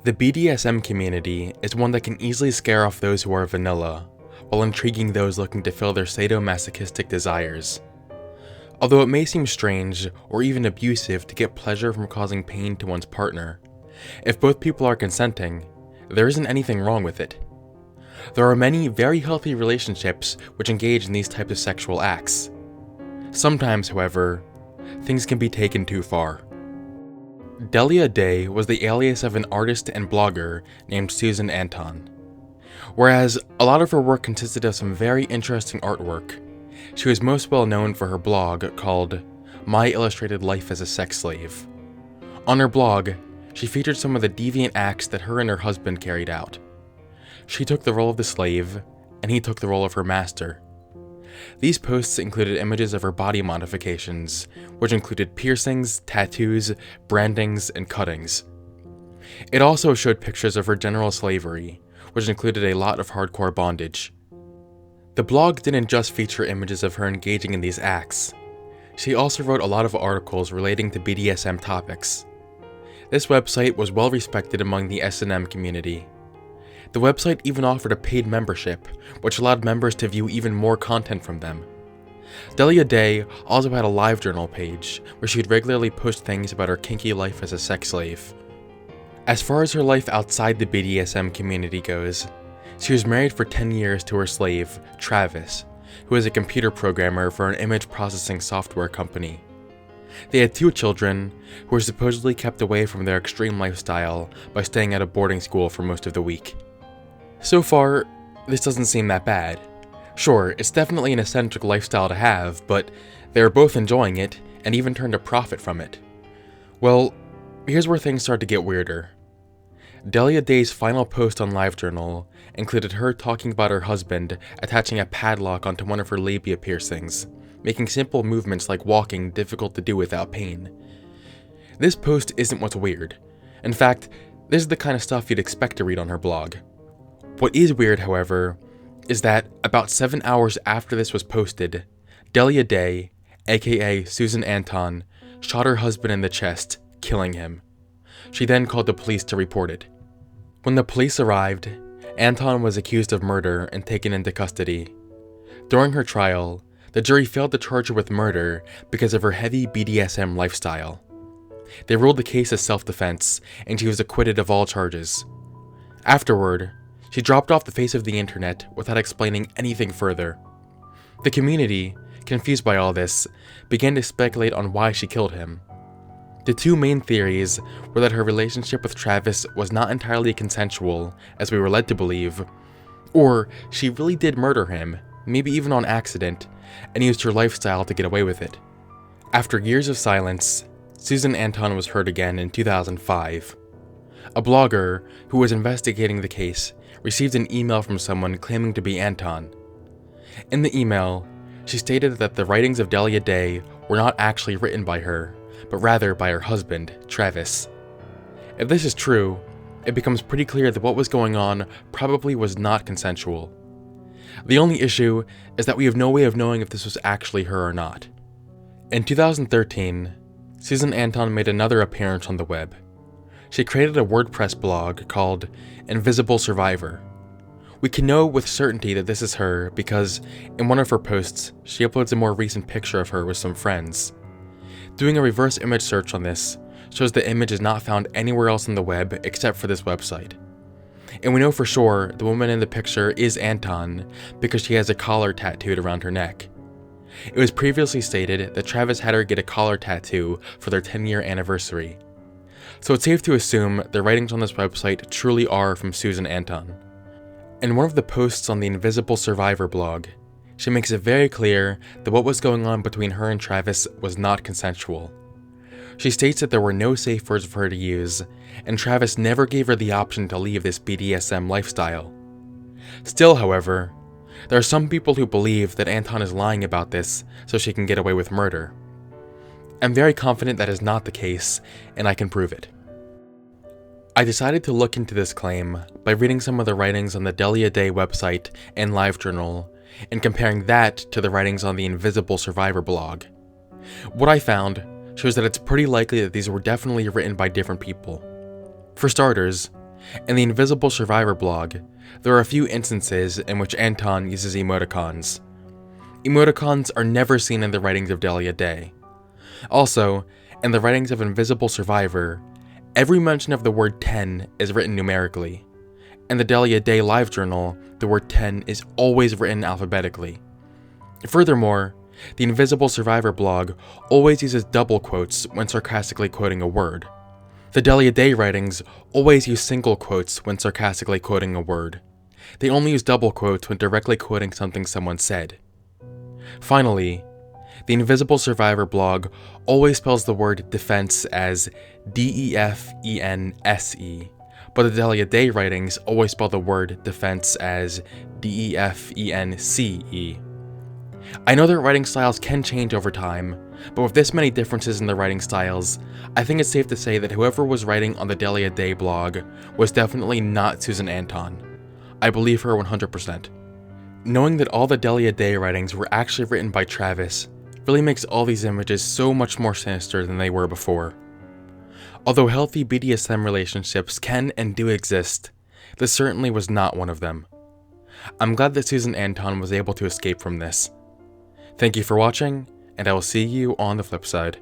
The BDSM community is one that can easily scare off those who are vanilla, while intriguing those looking to fill their sadomasochistic desires. Although it may seem strange or even abusive to get pleasure from causing pain to one's partner, if both people are consenting, there isn't anything wrong with it. There are many very healthy relationships which engage in these types of sexual acts. Sometimes, however, things can be taken too far. Delia Day was the alias of an artist and blogger named Susan Anton. Whereas a lot of her work consisted of some very interesting artwork, she was most well known for her blog called My Illustrated Life as a Sex Slave. On her blog, she featured some of the deviant acts that her and her husband carried out. She took the role of the slave, and he took the role of her master. These posts included images of her body modifications, which included piercings, tattoos, brandings, and cuttings. It also showed pictures of her general slavery, which included a lot of hardcore bondage. The blog didn't just feature images of her engaging in these acts. She also wrote a lot of articles relating to BDSM topics. This website was well respected among the S&M community. The website even offered a paid membership, which allowed members to view even more content from them. Delia Day also had a LiveJournal page, where she'd regularly post things about her kinky life as a sex slave. As far as her life outside the BDSM community goes, she was married for 10 years to her slave, Travis, who is a computer programmer for an image processing software company. They had 2 children, who were supposedly kept away from their extreme lifestyle by staying at a boarding school for most of the week. So far, this doesn't seem that bad. Sure, it's definitely an eccentric lifestyle to have, but they were both enjoying it, and even turned a profit from it. Well, here's where things start to get weirder. Delia Day's final post on LiveJournal included her talking about her husband attaching a padlock onto one of her labia piercings, making simple movements like walking difficult to do without pain. This post isn't what's weird. In fact, this is the kind of stuff you'd expect to read on her blog. What is weird, however, is that about 7 hours after this was posted, Delia Day, aka Susan Anton, shot her husband in the chest, killing him. She then called the police to report it. When the police arrived, Anton was accused of murder and taken into custody. During her trial, the jury failed to charge her with murder because of her heavy BDSM lifestyle. They ruled the case as self-defense, and she was acquitted of all charges. Afterward, she dropped off the face of the internet without explaining anything further. The community, confused by all this, began to speculate on why she killed him. The 2 main theories were that her relationship with Travis was not entirely consensual, as we were led to believe, or she really did murder him, maybe even on accident, and used her lifestyle to get away with it. After years of silence, Susan Anton was heard again in 2005. A blogger who was investigating the case received an email from someone claiming to be Anton. In the email, she stated that the writings of Delia Day were not actually written by her, but rather by her husband, Travis. If this is true, it becomes pretty clear that what was going on probably was not consensual. The only issue is that we have no way of knowing if this was actually her or not. In 2013, Susan Anton made another appearance on the web. She created a WordPress blog called Invisible Survivor. We can know with certainty that this is her because in one of her posts, she uploads a more recent picture of her with some friends. Doing a reverse image search on this shows the image is not found anywhere else on the web except for this website. And we know for sure the woman in the picture is Anton because she has a collar tattooed around her neck. It was previously stated that Travis had her get a collar tattoo for their 10-year anniversary. So it's safe to assume the writings on this website truly are from Susan Anton. In one of the posts on the Invisible Survivor blog, she makes it very clear that what was going on between her and Travis was not consensual. She states that there were no safe words for her to use, and Travis never gave her the option to leave this BDSM lifestyle. Still, however, there are some people who believe that Anton is lying about this so she can get away with murder. I'm very confident that is not the case, and I can prove it. I decided to look into this claim by reading some of the writings on the Delia Day website and LiveJournal, and comparing that to the writings on the Invisible Survivor blog. What I found shows that it's pretty likely that these were definitely written by different people. For starters, In the Invisible Survivor blog, there are a few instances in which Anton uses emoticons. Emoticons are never seen in the writings of Delia Day. Also, in the writings of Invisible Survivor, every mention of the word 10 is written numerically. In the Delia Day live journal, the word 10 is always written alphabetically. Furthermore, the Invisible Survivor blog always uses double quotes when sarcastically quoting a word. The Delia Day writings always use single quotes when sarcastically quoting a word. They only use double quotes when directly quoting something someone said. Finally, the Invisible Survivor blog always spells the word defense as D-E-F-E-N-S-E, but the Delia Day writings always spell the word defense as D-E-F-E-N-C-E. I know that writing styles can change over time, but with this many differences in the writing styles, I think it's safe to say that whoever was writing on the Delia Day blog was definitely not Susan Anton. I believe her 100%. Knowing that all the Delia Day writings were actually written by Travis really makes all these images so much more sinister than they were before. Although healthy BDSM relationships can and do exist, this certainly was not one of them. I'm glad that Susan Anton was able to escape from this. Thank you for watching, and I will see you on the flip side.